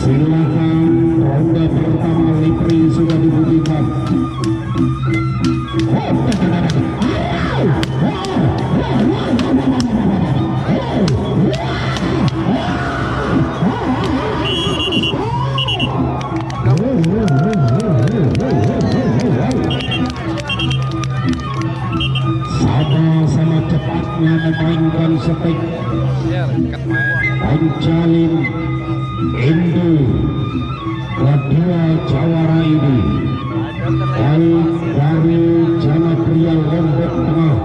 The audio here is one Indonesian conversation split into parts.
Silakan ronde pertama Lipri sudah dibunyikan. Sama-sama cepatnya memainkan setik. Panjalin Indo kedua jawara ini, baik dari Janapria Lombok Tengah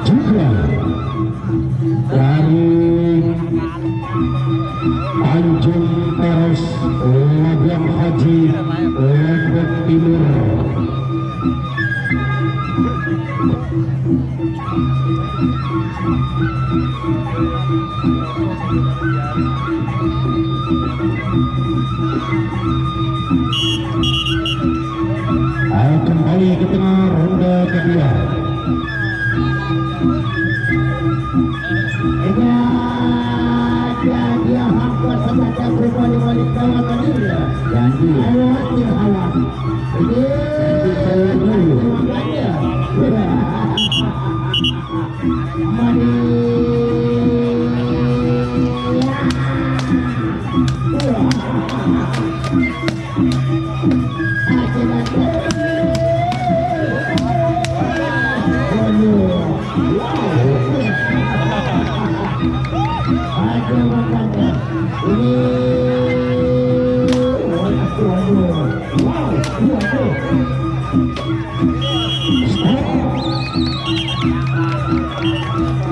juga dari Tanjung Teros Labuan Haji Lombok Timur. Kembali ke tengah ronde kedua. Dia hampir saja berbalik-balik kawan tadi. Janji. Awas.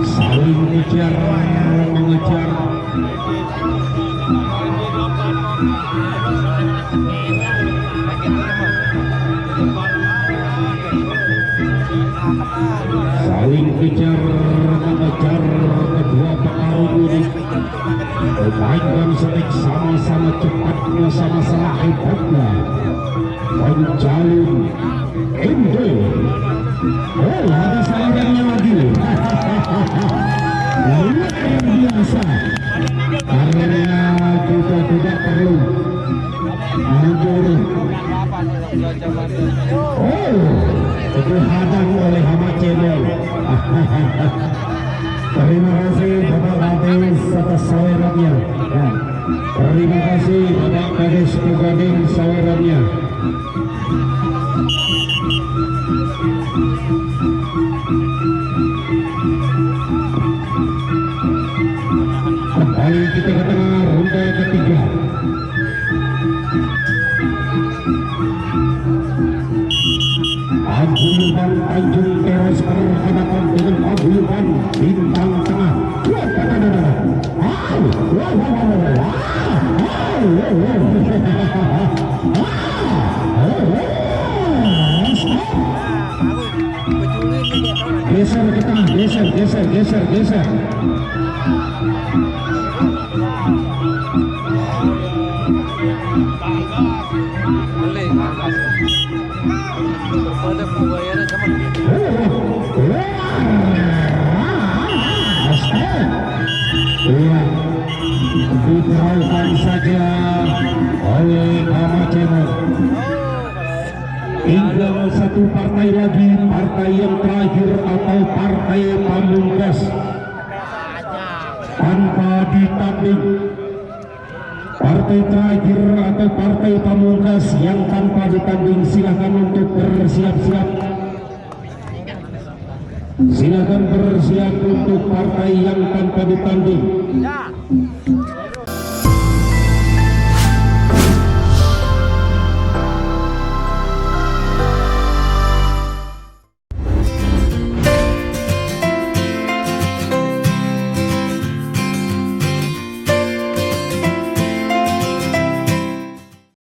Saling mengejar. Saling mengejar kedua petarung ini. Memainkan setik sama-sama cepatnya, sama-sama hebatnya. Panjalin Indo. Oh, ada saingannya lagi. Luar biasa. Karena kita tidak perlu mencuri. Oh, dihadang oleh Hama Channel. Terima kasih Bapak Kades atas sawerannya. Terima kasih Bapak Kades Tugading sawerannya. Kembali kita ke tengah ronde ketiga. Paguyuban Tanjung Teros berhadapan dengan paguyuban Bintang Tengah. Geser ke tengah, geser. Diteraukan saja oleh Hama Channel. Tinggal satu partai lagi, partai yang terakhir atau partai pamungkas tanpa ditanding. Partai terakhir atau partai pamungkas yang tanpa ditanding, silakan untuk bersiap-siap. Silakan bersiap untuk partai yang tanpa ditanding.